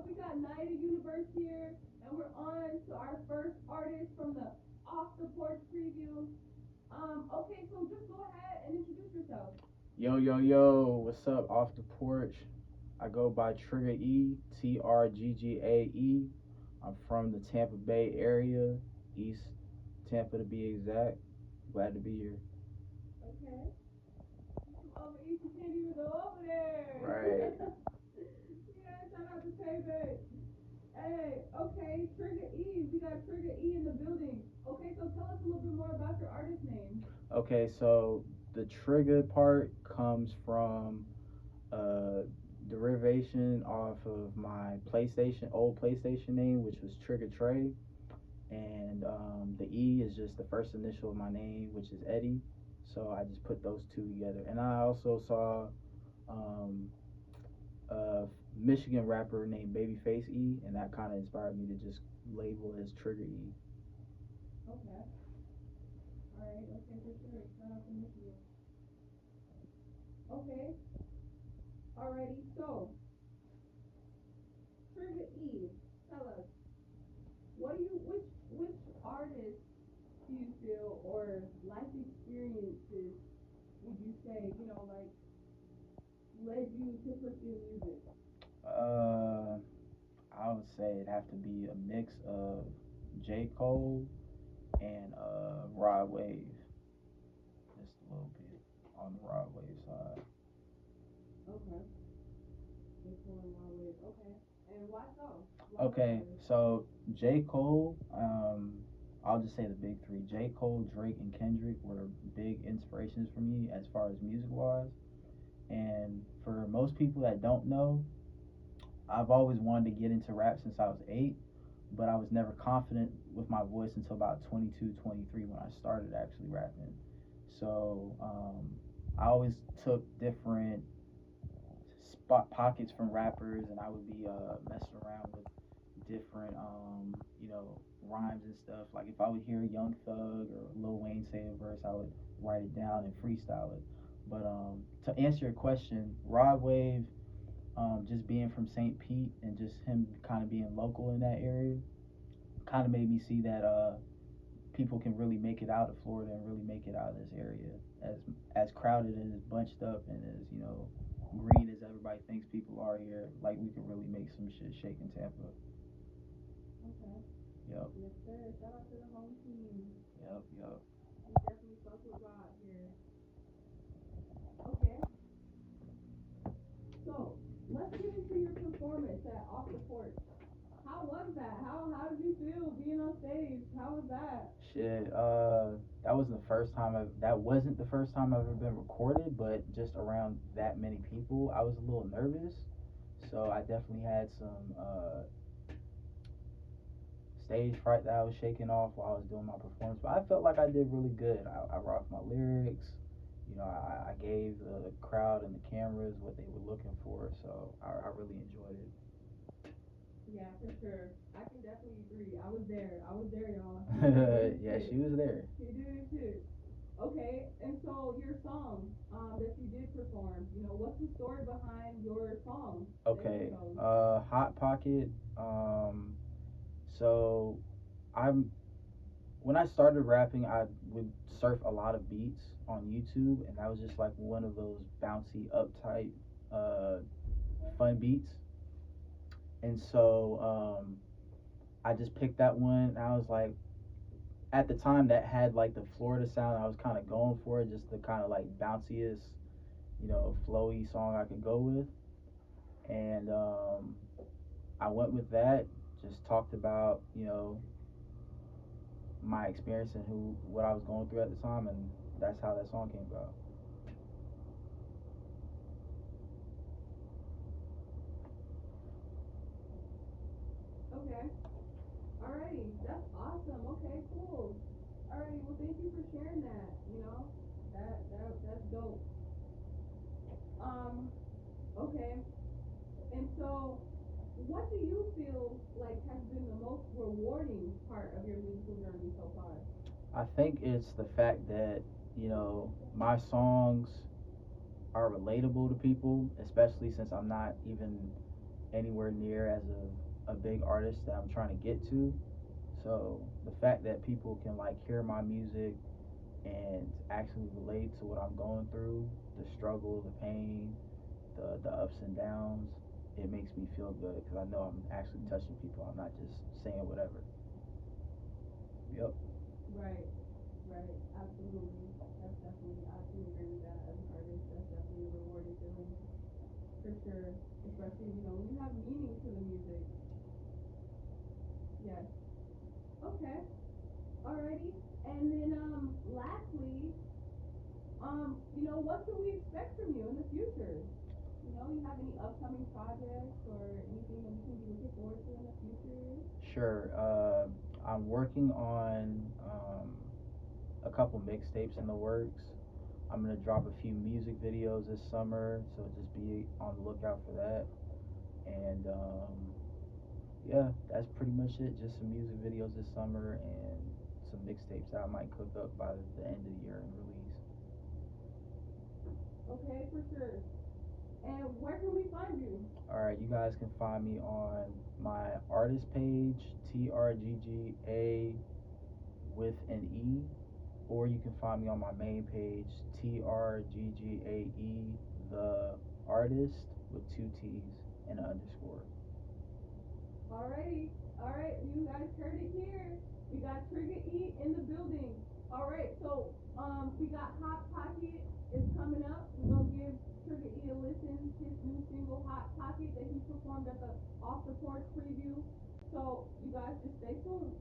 We got Nida Universe here, and we're on to our first artist from the Off the Porch preview. Okay, so just go ahead and introduce yourself. Yo, yo, yo, what's up? Off the porch. I go by Trigga E, Trggae. I'm from the Tampa Bay area, East Tampa to be exact. Glad to be here. Okay. Over East, you can't even go over there. Right. Yeah, shout out to Tay. Hey, okay, Trigger E. We got Trigger E in the building. Okay, so tell us a little bit more about your artist name. Okay, so the trigger part comes from a derivation off of my old PlayStation name, which was Trigger Trey. And the E is just the first initial of my name, which is Eddie. So I just put those two together. And I also saw um, a Michigan rapper named Babyface E, and that kind of inspired me to just label it as Trigger E. Okay. All right. Okay, for sure. Shout out to Michigan. Okay. Alrighty. So, Trigger E. Tell us, what do you, which artist do you feel, or life experiences would you say, like led you to pursue music? Uh, I would say it'd have to be a mix of J. Cole and Rod Wave, just a little bit on the Rod Wave side. Okay. Just one more way. Okay. And why so? Why Okay, Rod? so J. Cole, I'll just say the big three. J. Cole, Drake, and Kendrick were big inspirations for me as far as music wise. And for most people that don't know, I've always wanted to get into rap since I was 8, but I was never confident with my voice until about 22, 23 when I started actually rapping. So I always took different spot pockets from rappers, and I would be messing around with different rhymes and stuff. Like if I would hear Young Thug or Lil Wayne say a verse, I would write it down and freestyle it. But to answer your question, Rod Wave, just being from St. Pete and just him kind of being local in that area, kind of made me see that people can really make it out of Florida and really make it out of this area. As crowded and as bunched up and as green as everybody thinks people are here, like we could really make some shit shake in Tampa. Okay. Yep. Yes, sir. Shout out to the home team. Yep. Yep. We definitely fuck with Rod here. Okay. So let's get into your performance at Off the Porch. How was that? How did you feel being on stage? How was that? Shit. That was the first time. That wasn't the first time I've ever been recorded, but just around that many people, I was a little nervous. So I definitely had some stage fright that I was shaking off while I was doing my performance. But I felt like I did really good. I rocked my lyrics. I gave the crowd and the cameras what they were looking for. So I really enjoyed it. Yeah, for sure. I can definitely agree. I was there. I was there, y'all. He did his Yeah, shit. she was there. He did his shit. Okay, and so your song that you did perform, what's the story behind your song that you Okay. chose? Hot Pocket. So I'm when I started rapping, I would surf a lot of beats on YouTube, and that was just like one of those bouncy, uptight, uh, fun beats. And so I just picked that one. And I was like, at the time, that had like the Florida sound. I was kind of going for it, just the kind of like bounciest, flowy song I could go with. And I went with that. Just talked about my experience and what I was going through at the time, and that's how that song came about. Okay. Alrighty. That's awesome. Okay, cool. Alrighty. Well, thank you for sharing that. That's dope. Um. Okay. And so, what do you feel like has been the most rewarding part of your musical journey so far? I think it's the fact that my songs are relatable to people, especially since I'm not even anywhere near as a big artist that I'm trying to get to. So the fact that people can like hear my music and actually relate to what I'm going through, the struggle, the pain, the ups and downs, it makes me feel good because I know I'm actually touching people. I'm not just saying whatever. Yep. Right, right, absolutely. That's definitely, I can agree with that as an artist. That's definitely a rewarding feeling for sure. Especially, when you have meaning to the music. Yes. Okay. Alrighty. And then lastly, what can we expect from you in the future? You have any upcoming projects or anything that we can be looking forward to in the future? Sure. I'm working on a couple mixtapes in the works. I'm gonna drop a few music videos this summer, so just be on the lookout for that. And yeah, that's pretty much it. Just some music videos this summer and some mixtapes that I might cook up by the end of the year and release. Okay, for sure. And where can we find you? All right, you guys can find me on my artist page, TRGGA with an E, or you can find me on my main page, TRGGAE, the artist, with two T's and an underscore. Alrighty. Alright, you guys heard it here. We got Trigga E in the building. Alright, so we got Hot Pocket is coming up. We're gonna give Trigga E a listen. His new single Hot Pocket that he performed at the Off the Porch preview. So you guys just stay tuned.